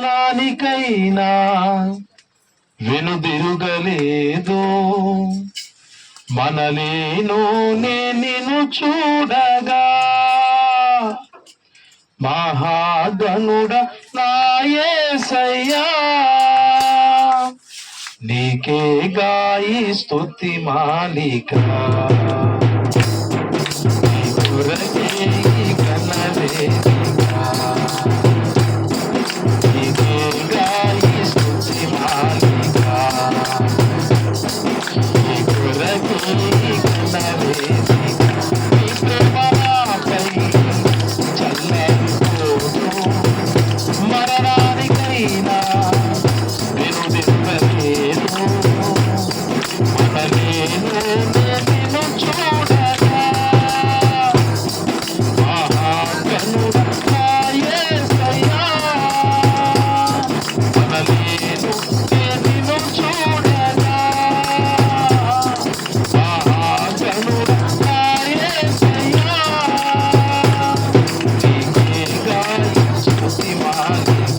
నానికైనా వెనుదిరుగలేదు మనలేను నిన్ను చూడగా మహాగణుడ నా యేసయ్యా నీకే గాయి స్తుతి మాలిక నీ కొరకే కనవేదిక నీకే గాయి స్తుతి మాలిక నీ కొరకే కనవేదిక నీ కృపపై చల్లనిపోదు మరణానికైనా వెనుదిరుగలేదు మనలేను నిన్ను చూడగా మహాగణుడ నా యేసయ్యా మనలేను నిన్ను చూడగా మహాగణుడ నా యేసయ్యా నీకే గాయి స్తుతి మాలిక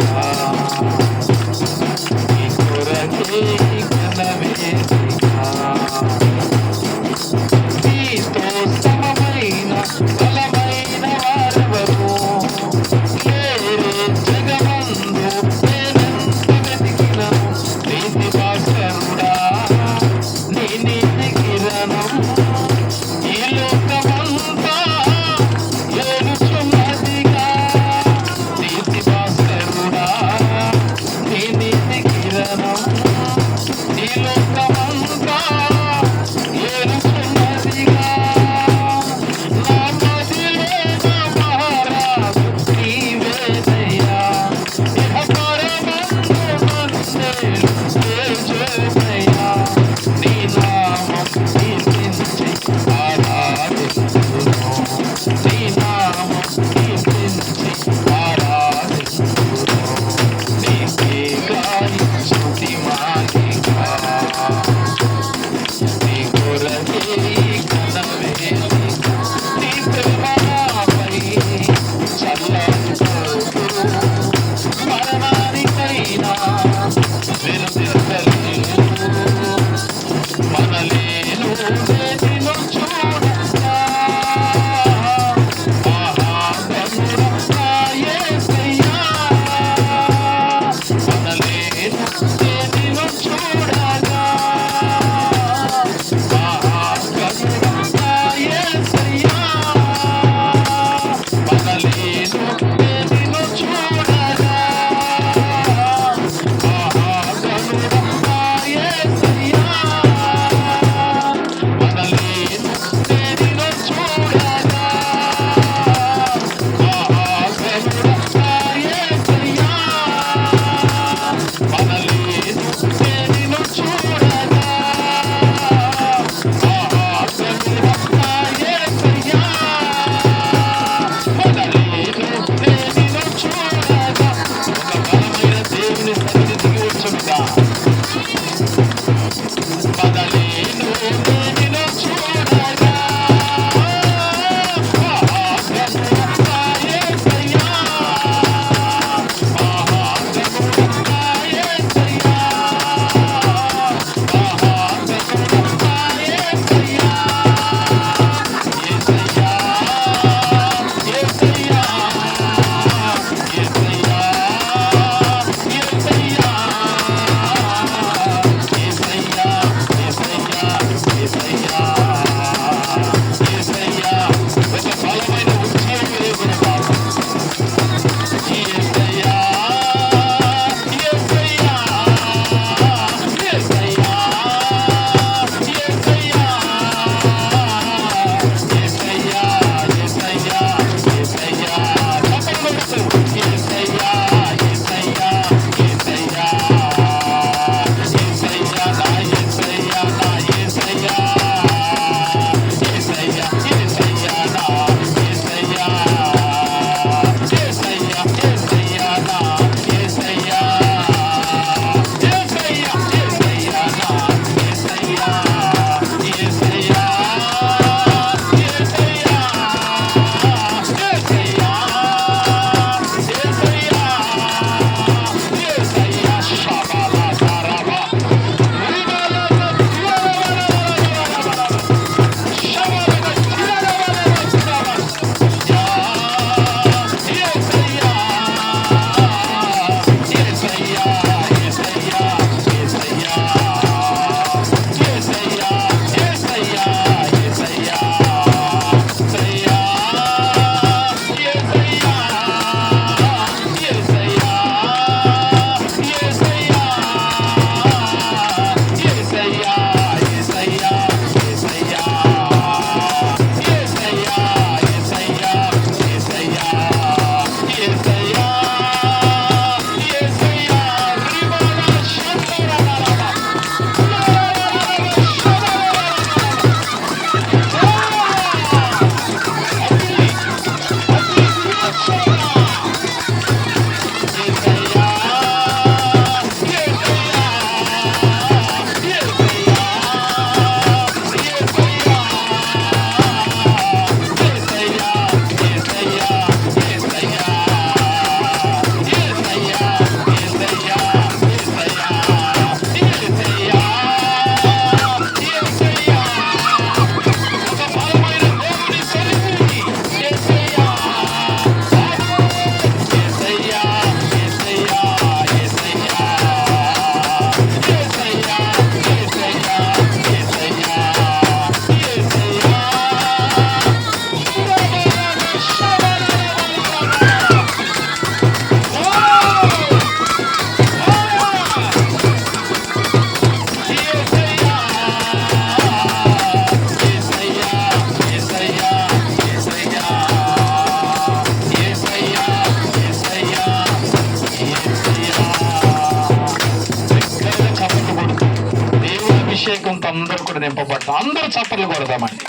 అందరూ కూడా నింపబడతాం. అందరూ చప్పట్లు కొడదామండి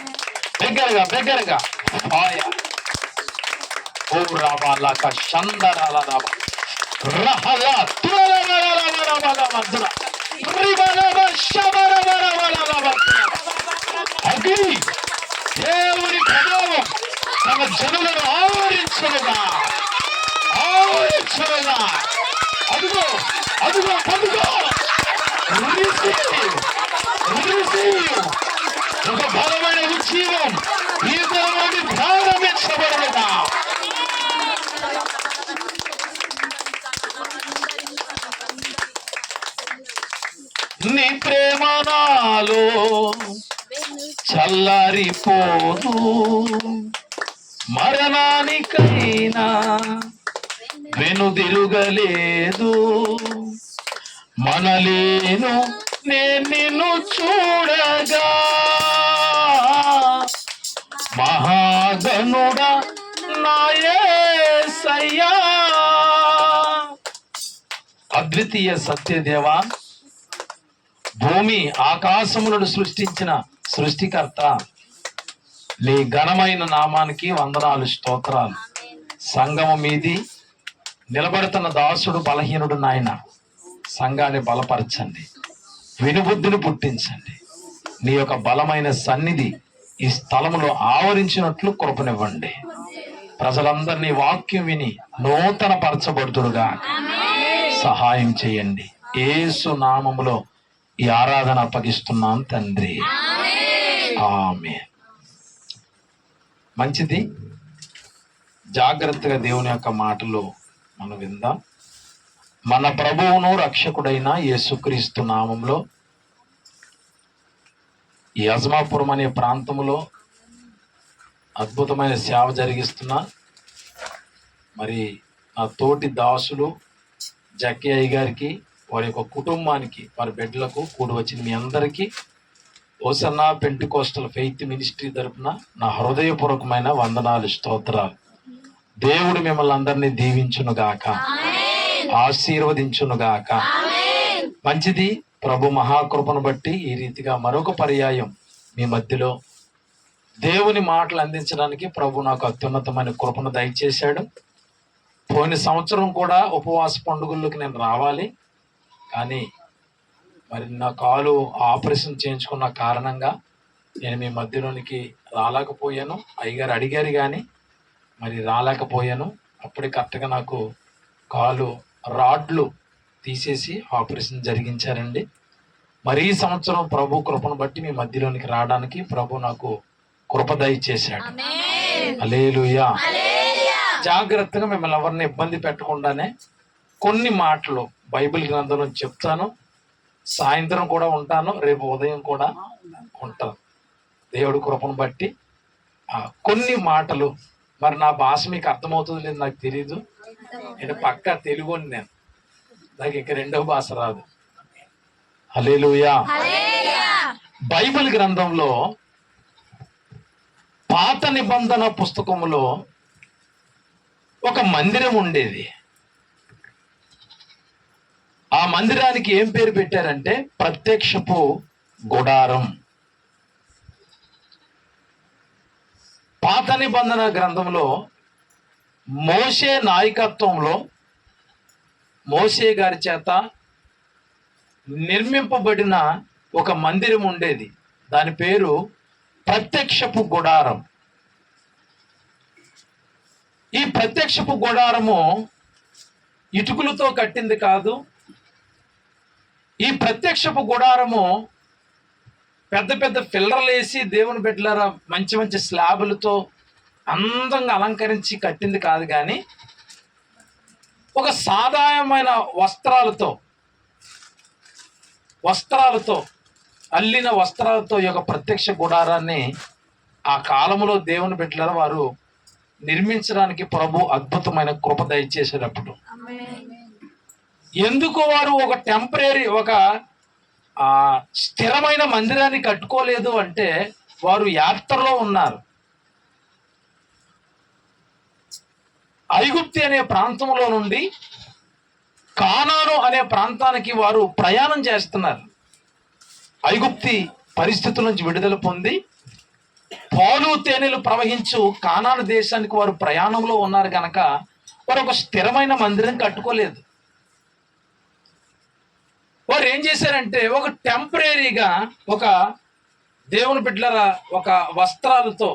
దగ్గరగా దగ్గరగా. ఓ రావాలక చందరాల రహలా అగ్ని దేవుని ప్రభావం తమ జనులను ఆవరించగా అదుగో అదుగో అదుగో ఒక బలమైన ఉజ్జీవం ఈ తరలోని ప్రారంభించబడగా నీ ప్రేమ నాలో చల్లారిపోదు, మరణానికైనా వెనుదిరుగలేదు. మనలేను నేను నిన్ను చూడగా మహాగణుడా నా యేసయ్యా. అద్వితీయ సత్యదేవా, భూమి ఆకాశములను సృష్టించిన సృష్టికర్త, నీ ఘనమైన నామానికి వందనాలు, స్తోత్రాలు. సంఘము మీది నిలబడుతున్న దాసుడు బలహీనుడు నాయన, సంఘాన్ని బలపరచండి, వినుబుద్ధిని పుట్టించండి. నీ యొక్క బలమైన సన్నిధి ఈ స్థలములో ఆవరించినట్లు కృపనివ్వండి. ప్రజలందరినీ వాక్యం విని నూతన పరచబడుతురుగా సహాయం చేయండి. యేసు నామములో ఈ ఆరాధన అప్పగిస్తున్నాం తండ్రి, ఆమేన్. మంచిది, జాగ్రత్తగా దేవుని యొక్క మాటలు మనం విందాం. మన ప్రభువును రక్షకుడైన యేసుక్రీస్తు నామంలో ఈ అజ్మాపురం అనే ప్రాంతంలో అద్భుతమైన సేవ జరిగిస్తున్నా మరి నా తోటి దాసులు జక్కయ్య గారికి, వారి యొక్క కుటుంబానికి, వారి బిడ్డలకు కూడి వచ్చిన మీ అందరికీ హోసన్నా పెంటెకోస్టల్ ఫెయిత్ మినిస్ట్రీ తరపున నా హృదయపూర్వకమైన వందనాలు, స్తోత్రాలు. దేవుడు మిమ్మల్ని అందరినీ దీవించునుగాక, ఆశీర్వదించునుగాక. మంచిది, ప్రభు మహాకృపను బట్టి ఈ రీతిగా మరొక పర్యాయం మీ మధ్యలో దేవుని మాటలు అందించడానికి ప్రభు నాకు అత్యున్నతమైన కృపను దయచేశాడు. పోయిన సంవత్సరం కూడా ఉపవాస పండుగల్లోకి నేను రావాలి, కానీ మరి నా కాలు ఆపరేషన్ చేయించుకున్న కారణంగా నేను మీ మధ్యలోనికి రాలేకపోయాను. అయ్యగారు అడిగారు కానీ మరి రాలేకపోయాను. అప్పుడే కరెక్ట్గా నాకు కాలు రాడ్లు తీసేసి ఆపరేషన్ జరిగించారండి. మరి ఈ సంవత్సరం ప్రభు కృపను బట్టి మీ మధ్యలోనికి రావడానికి ప్రభు నాకు కృప దయచేశాడు. హల్లెలూయా. జాగ్రత్తగా మిమ్మల్ని ఎవరిని ఇబ్బంది పెట్టకుండానే కొన్ని మాటలు బైబిల్ గ్రంథంలో చెప్తాను. సాయంత్రం కూడా ఉంటాను, రేపు ఉదయం కూడా ఉంటాను. దేవుడి కృపను బట్టి కొన్ని మాటలు, మరి నా భాష మీకు అర్థమవుతుంది లేదు నాకు తెలీదు. నేను పక్కా తెలుగు, నేను నాకు ఇంక రెండవ భాష రాదు. హల్లెలూయా. బైబిల్ గ్రంథంలో పాత నిబంధన పుస్తకములో ఒక మందిరం ఉండేది. ఆ మందిరానికి ఏం పేరు పెట్టారంటే ప్రత్యక్షపు గుడారం. పాత నిబంధన గ్రంథంలో మోషే నాయకత్వంలో మోషే గారి చేత నిర్మింపబడిన ఒక మందిరం ఉండేది. దాని పేరు ప్రత్యక్షపు గుడారం. ఈ ప్రత్యక్షపు గుడారము ఇటుకలతో కట్టింది కాదు. ఈ ప్రత్యక్షపు గుడారము పెద్ద పెద్ద ఫిల్లర్లు వేసి దేవుని బిడ్డలారా మంచి మంచి స్లాబులతో అందంగా అలంకరించి కట్టింది కాదు, కానీ ఒక సాధారణమైన వస్త్రాలతో అల్లిన వస్త్రాలతో ఈ యొక్క ప్రత్యక్ష గుడారాన్ని ఆ కాలంలో దేవుని బిడ్డలారా వారు నిర్మించడానికి ప్రభు అద్భుతమైన కృప దయచేసేటప్పుడు ఎందుకు వారు ఒక టెంపరీ, ఒక స్థిరమైన మందిరాన్ని కట్టుకోలేదు అంటే వారు యాత్రలో ఉన్నారు. ఐగుప్తి అనే ప్రాంతంలో నుండి కానాను అనే ప్రాంతానికి వారు ప్రయాణం చేస్తున్నారు. ఐగుప్తి పరిస్థితుల నుంచి విడుదల పొంది పాలు తేనెలు ప్రవహించు కానాను దేశానికి వారు ప్రయాణంలో ఉన్నారు గనక వారు ఒక స్థిరమైన మందిరం కట్టుకోలేదు. వారు ఏం చేశారంటే ఒక టెంపరీగా ఒక దేవుని బిడ్డల ఒక వస్త్రాలతో,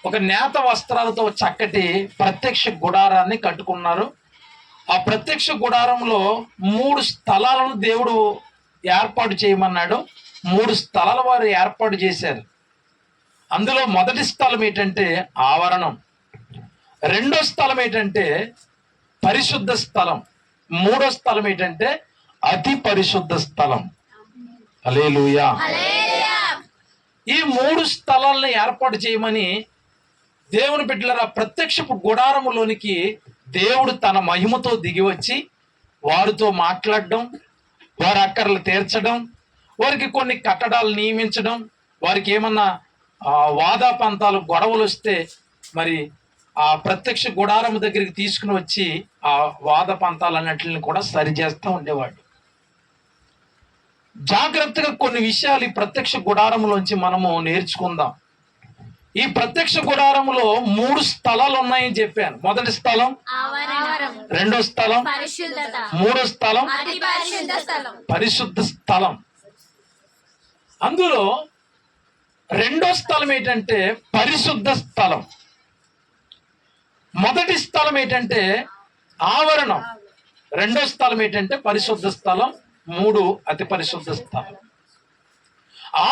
ఒక నేత వస్త్రాలతో చక్కటి ప్రత్యక్ష గుడారాన్ని కట్టుకున్నారు. ఆ ప్రత్యక్ష గుడారంలో 3 స్థలాలను దేవుడు ఏర్పాటు చేయమన్నాడు. 3 స్థలాలు వారు ఏర్పాటు చేశారు. అందులో మొదటి స్థలం ఏంటంటే ఆవరణం, రెండో స్థలం ఏంటంటే పరిశుద్ధ స్థలం, మూడో స్థలం ఏంటంటే అతి పరిశుద్ధ స్థలం. హల్లెలూయా. ఈ 3 స్థలాలను ఏర్పాటు చేయమని దేవుని బిడ్డల ప్రత్యక్షపు గుడారములోనికి దేవుడు తన మహిమతో దిగి వచ్చి వారితో మాట్లాడడం, వారి అక్కర్లు తీర్చడం, వారికి కొన్ని కట్టడాలు నియమించడం, వారికి ఏమన్నా వాదాపంతాలు గొడవలు వస్తే మరి ఆ ప్రత్యక్ష గుడారం దగ్గరికి తీసుకుని వచ్చి ఆ వాద పంతాలన్నింటిని కూడా సరిచేస్తూ ఉండేవాడు. జాగ్రత్తగా కొన్ని విషయాలు ఈ ప్రత్యక్ష గుడారంలోంచి మనము నేర్చుకుందాం. ఈ ప్రత్యక్ష గుడారంలో 3 స్థలాలు ఉన్నాయని చెప్పాను. మొదటి స్థలం రెండో స్థలం మూడో స్థలం పరిశుద్ధ స్థలం. అందులో రెండో స్థలం ఏంటంటే పరిశుద్ధ స్థలం, మొదటి స్థలం ఏంటంటే ఆవరణం, రెండో స్థలం ఏంటంటే పరిశుద్ధ స్థలం, 3 అతి పరిశుద్ధ స్థలం.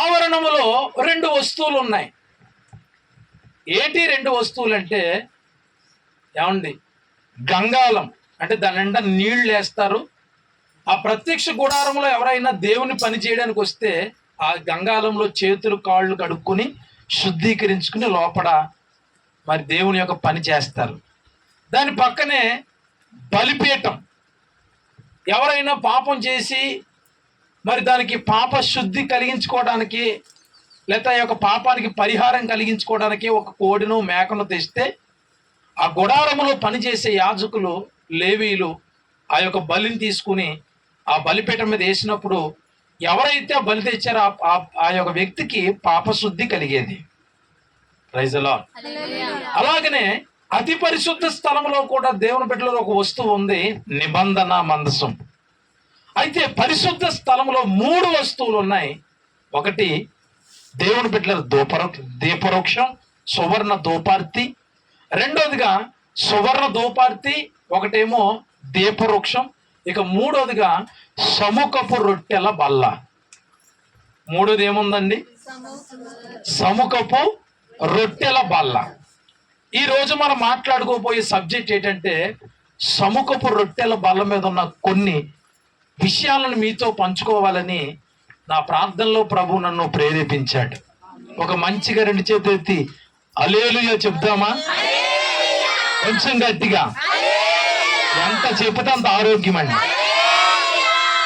ఆవరణములో 2 వస్తువులు ఉన్నాయి. ఏంటి 2 వస్తువులు అంటే ఏమండి, గంగాలం అంటే దాని నిండా నీళ్లు వేస్తారు. ఆ ప్రత్యక్ష గుడారంలో ఎవరైనా దేవుని పని చేయడానికి వస్తే ఆ గంగాలంలో చేతులు కాళ్ళు కడుక్కొని శుద్ధీకరించుకుని లోపల మరి దేవుని యొక్క పని చేస్తారు. దాని పక్కనే బలిపీఠం, ఎవరైనా పాపం చేసి మరి దానికి పాప శుద్ధి కలిగించుకోవడానికి లేదా ఈ యొక్క పాపానికి పరిహారం కలిగించుకోవడానికి ఒక కోడిను మేకను తెస్తే ఆ గుడారములో పనిచేసే యాజకులు లేవీలు ఆ యొక్క బలిని తీసుకుని ఆ బలిపీఠం మీద వేసినప్పుడు ఎవరైతే ఆ బలి తెచ్చారో ఆ యొక్క వ్యక్తికి పాపశుద్ధి కలిగేది. Praise the Lord. అలాగనే అతి పరిశుద్ధ స్థలంలో కూడా దేవుని బిడ్డలో ఒక వస్తువు ఉంది, నిబంధన మందసం. అయితే పరిశుద్ధ స్థలంలో 3 వస్తువులు ఉన్నాయి. ఒకటి దేవుని బిడ్డల దీపవృక్షం, సువర్ణ ధూపార్తి. రెండోదిగా సువర్ణ ధూపార్తి, ఒకటేమో దీపవృక్షం. ఇక మూడోదిగా సముఖపు రొట్టెల బల్ల. మూడోది ఏముందండి? సముఖపు రొట్టెల బల్ల. ఈ రోజు మనం మాట్లాడుకోబోయే సబ్జెక్ట్ ఏంటంటే సముఖపు రొట్టెల బల్ల మీద ఉన్న కొన్ని విషయాలను మీతో పంచుకోవాలని నా ప్రార్థనలో ప్రభు నన్ను ప్రేరేపించాడు. ఒక మంచిగా 2 చేతులు ఎత్తి హల్లెలూయా చెప్తామా? కొంచెం గట్టిగా, ఎంత చెబితే అంత ఆరోగ్యం అండి.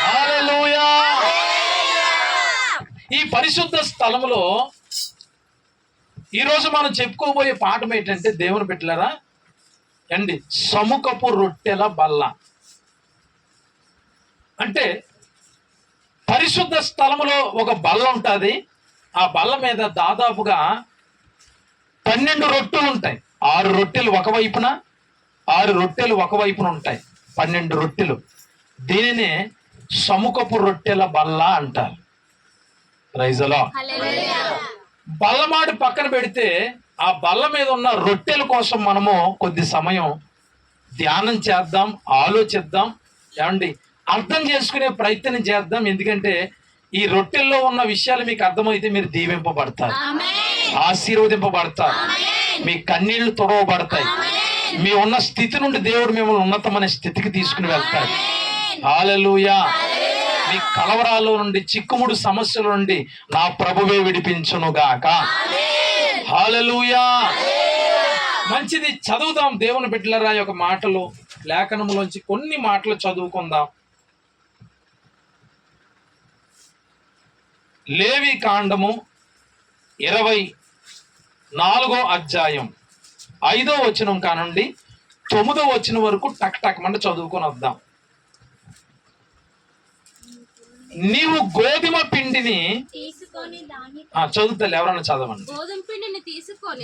హల్లెలూయా. ఈ పరిశుద్ధ స్థలంలో ఈరోజు మనం చెప్పుకోబోయే పాఠం ఏంటంటే దేవుని బిడ్డలారా అండి, సముఖపు రొట్టెల బల్ల. అంటే పరిశుద్ధ స్థలములో ఒక బల్ల ఉంటుంది. ఆ బల్ల మీద దాదాపుగా 12 రొట్టెలు ఉంటాయి. 6 రొట్టెలు ఒకవైపున, 6 రొట్టెలు ఒకవైపున ఉంటాయి. 12 రొట్టెలు. దీనినే సముఖపు రొట్టెల బల్ల అంటారు. Praise the lord. బల్లమాడి పక్కన పెడితే ఆ బల్ల మీద ఉన్న రొట్టెల కోసం మనము కొద్ది సమయం ధ్యానం చేద్దాం, ఆలోచిద్దాం, ఏమండి అర్థం చేసుకునే ప్రయత్నం చేద్దాం. ఎందుకంటే ఈ రొట్టెల్లో ఉన్న విషయాలు మీకు అర్థమైతే మీరు దీవింపబడతారు, ఆశీర్వదింపబడతారు, మీ కన్నీళ్లు తొడవబడతాయి, మీ ఉన్న స్థితి నుండి దేవుడు మిమ్మల్ని ఉన్నతమైన స్థితికి తీసుకుని వెళ్తాడు. హల్లెలూయా. మీ కలవరాల్లో నుండి, చిక్కుముడు సమస్యల నుండి నా ప్రభువే విడిపించునుగాక. హల్లెలూయా. మంచిది, చదువుదాం దేవుని బిడ్డలారా యొక్క మాటలు. లేఖనములోంచి కొన్ని మాటలు చదువుకుందాం. లేవి కాండము 24వ అధ్యాయం 5వ వచనం కానుండి 9వ వచనం వరకు టక్ టక్ మంట చదువుకొని వద్దాం. నీవు గోధుమ పిండిని చదువుతారు ఎవరన్నా చదవండి.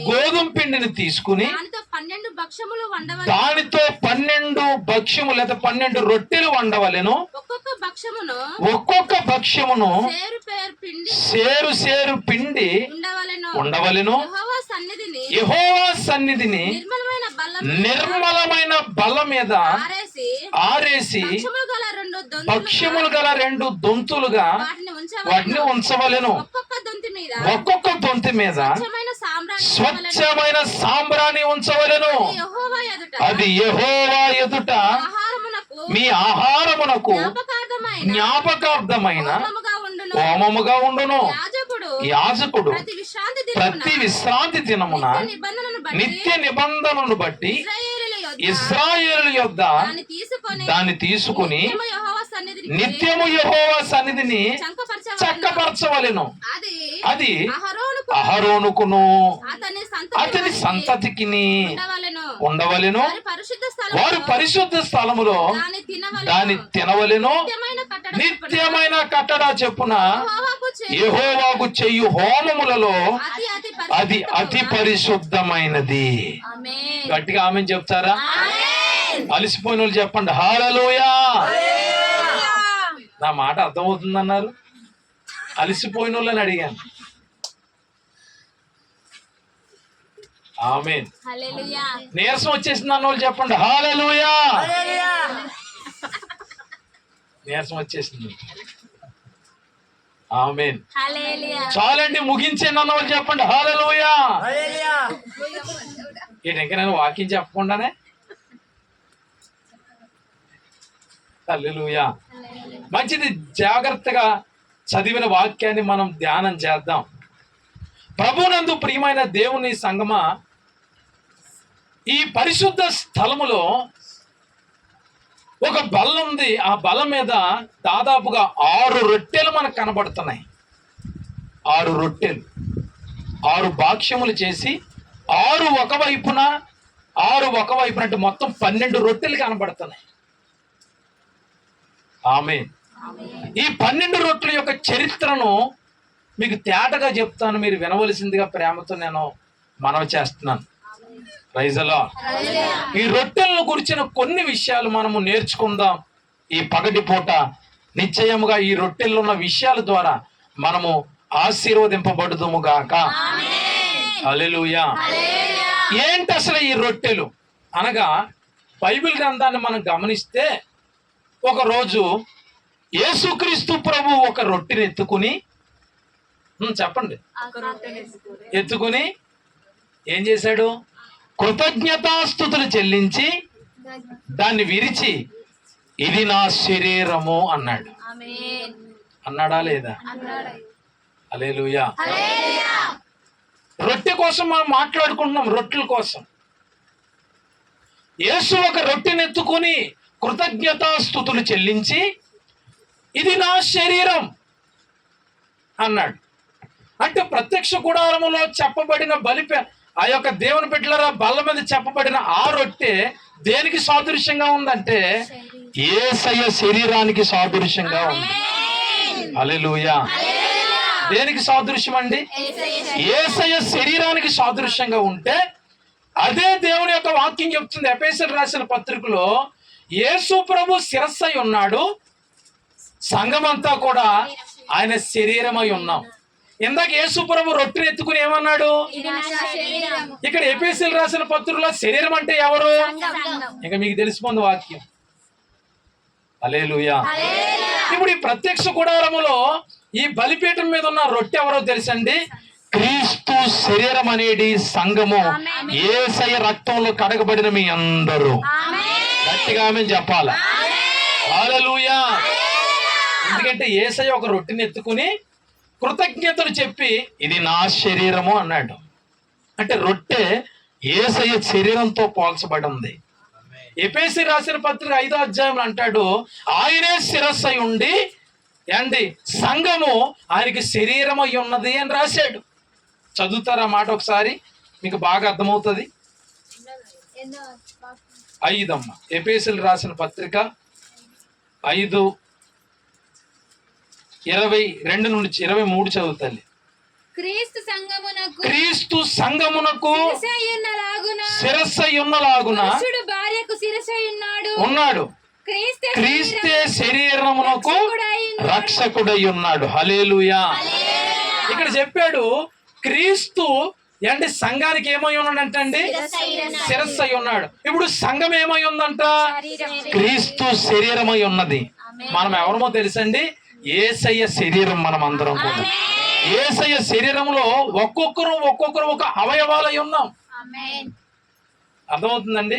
గోధుమ పిండిని తీసుకుని దానితో 12 భక్ష్యములు లేదా 12 రొట్టెలు వండవలెను. ఒక్కొక్క భక్ష్యమును సేరు పిండి ఉండవలెను. యెహోవా సన్నిధిని నిర్మలమైన బల్ల మీద ఆరేసి భక్ష్యములు గల 2 దొంతులుగా వాటిని ఉంచవలెను. ఒక్కొక్క దొంతి మీద స్వచ్ఛమైన సాంబ్రాణి ఉంచవలెను. అది యెహోవా ఎదుట మీ ఆహారమునకు జ్ఞాపకార్థమైన హోమముగా ఉండును. యాజకుడు ప్రతి విశ్రాంతి దినమున నిత్య నిబంధనను బట్టి ఇశ్రాయేలు యొద్ద దాన్ని తీసుకుని నిత్యము యెహోవా సన్నిధిని చక్కపరచవలెను. అది అహరోనుకును అతని సంతతికి ఉండవలెను. వారు పరిశుద్ధ స్థలములో దాన్ని తినవలెను. నిత్యమైన కట్టడా చెప్పున యెహోవాకు చెయ్యు హోమములలో అది అతి పరిశుద్ధమైనది. గట్టిగా ఆమేన్ చెప్తారా? అలసిపోయిన వాళ్ళు చెప్పండి హల్లెలూయా. నా మాట అర్థమవుతుందన్నారు. అలసిపోయిన వాళ్ళని అడిగాను. ఆమేన్. నీరసం వచ్చేసింది అన్న వాళ్ళు చెప్పండి హల్లెలూయా. నీరసం వచ్చేసింది. ఆమేన్. చాలండి ముగించండి అన్న వాళ్ళు చెప్పండి హల్లెలూయా. ఇంకా నేను వాక్యం చెప్పకుండానే హల్లెలూయా. మంచిది. జాగ్రత్తగా చదివిన వాక్యాన్ని మనం ధ్యానం చేద్దాం. ప్రభునందు ప్రియమైన దేవుని సంగమా, ఈ పరిశుద్ధ స్థలములో ఒక బల్ల ఉంది. ఆ బల్ల మీద దాదాపుగా 6 రొట్టెలు మనకు కనబడుతున్నాయి. 6 రొట్టెలు, 6 భాక్ష్యములు చేసి 6 ఒకవైపున అంటే మొత్తం 12 రొట్టెలు కనబడుతున్నాయి. ఆమేన్. ఈ 12 రొట్టెల యొక్క చరిత్రను మీకు తేటగా చెప్తాను. మీరు వినవలసిందిగా ప్రేమతో నేను మనవి చేస్తున్నాను. Praise the Lord. ఈ రొట్టెలను గురించిన కొన్ని విషయాలు మనము నేర్చుకుందాం ఈ పగటి పూట. నిశ్చయముగా ఈ రొట్టెల్లో ఉన్న విషయాల ద్వారా మనము ఆశీర్వదింపబడుదుము గాక. హల్లెలూయా. ఏంటి అసలు ఈ రొట్టెలు అనగా, బైబిల్ గ్రంథాన్ని మనం గమనిస్తే ఒకరోజు యేసుక్రీస్తు ప్రభు ఒక రొట్టెని ఎత్తుకుని చెప్పండి ఎత్తుకుని ఏం చేశాడు? కృతజ్ఞతాస్తుతులు చెల్లించి దాన్ని విరిచి ఇది నా శరీరము అన్నాడు. అన్నాడా లేదా? హల్లెలూయా. రొట్టె కోసం మనం మాట్లాడుకుంటున్నాం. రొట్టెల కోసం యేసు ఒక రొట్టెని ఎత్తుకుని కృతజ్ఞతాస్తుతులు చెల్లించి ఇది నా శరీరం అన్నాడు. అంటే ప్రత్యక్ష గుడారములో చెప్పబడిన ఆ యొక్క దేవుని బిడ్డలారా బల్ల మీద చెప్పబడిన ఆ రొట్టె దేనికి సాదృశ్యంగా ఉందంటే యేసయ్య శరీరానికి సాదృశ్యంగా ఉంది. హల్లెలూయా. దేనికి సాదృశ్యం అండి? యేసయ్య శరీరానికి సాదృశ్యంగా ఉంటే అదే దేవుని యొక్క వాక్యం చెప్తుంది. ఎఫెసీయులకు రాసిన పత్రికలో యేసు ప్రభు శిరస్సై ఉన్నాడు, సంఘమంతా కూడా ఆయన శరీరమై ఉన్నాం. ఇందాక యేసు ప్రభు రొట్టెని ఎత్తుకుని ఏమన్నాడు? ఇక్కడ ఎఫెసీయులకు రాసిన పత్రికలో శరీరం అంటే ఎవరు? ఇంకా మీకు తెలిసిపోయింది వాక్యం. హల్లెలూయా. ఇప్పుడు ఈ ప్రత్యక్ష గుడారములో ఈ బలిపీఠం మీద ఉన్న రొట్టె ఎవరో తెలుసండి? క్రీస్తు శరీరం అనేది సంఘము. యేసయ్య రక్తంలో కడగబడిన మీ అందరూ గట్టిగా ఆమేన్ చెప్పాలి. హల్లెలూయా. ఎందుకంటే యేసయ్య ఒక రొట్టెని ఎత్తుకుని కృతజ్ఞతలు చెప్పి ఇది నా శరీరము అన్నాడు. అంటే రొట్టె యేసయ్య శరీరంతో పోల్చబడి ఉంది. ఎఫెసీయులకు రాసిన పత్రిక 5వ అధ్యాయంలో అంటాడు ఆయనే శిరస్సు అయి ఉండి సంఘము ఆయనకి శరీరం అయి ఉన్నది అని రాశాడు. చదువుతారా మాట ఒకసారి, మీకు బాగా అర్థమవుతుంది. 5 ఎఫెసీయులకు రాసిన పత్రిక 5 22 నుంచి 23 చదువుతాలి. క్రీస్తు సంగమునకు క్రీస్తు సంఘమునకు శిరస్సయ్యున్నలాగున శిరస్సయ్యున్నలాగున పురుషుడు భార్యకు శిరస్సయ్యున్నాడు. ఉన్నాడు. క్రీస్తే శరీరమునకు రక్షకుడై ఉన్నాడు. హల్లెలూయా. ఇక్కడ చెప్పాడు క్రీస్తు అంటే సంఘానికి ఏమై ఉన్నాడంటండి? శిరస్సు అయి ఉన్నాడు. ఇప్పుడు సంఘం ఏమై ఉందంట? క్రీస్తు శరీరమై ఉన్నది. మనం ఎవరమో తెలుసండి? యేసయ్య శరీరం. మనం అందరం కూడా యేసయ్య శరీరంలో ఒక్కొక్కరు ఒక అవయవాలై ఉన్నాం. అర్థమవుతుందండి?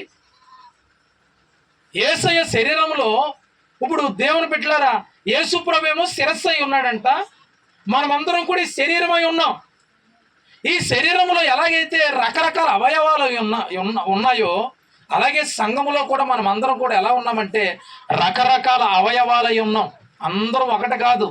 యేసయ్య శరీరంలో ఇప్పుడు దేవుని బిడ్డలారా యేసు ప్రభువేమో శిరస్సు అయి ఉన్నాడంట. మనమందరం కూడా ఈ శరీరమై ఉన్నాం. ఈ శరీరంలో ఎలాగైతే రకరకాల అవయవాలు ఉన్నాయో అలాగే సంఘములో కూడా మనం అందరం కూడా ఎలా ఉన్నామంటే రకరకాల అవయవాలై ఉన్నాం. అందరం ఒకటి కాదు.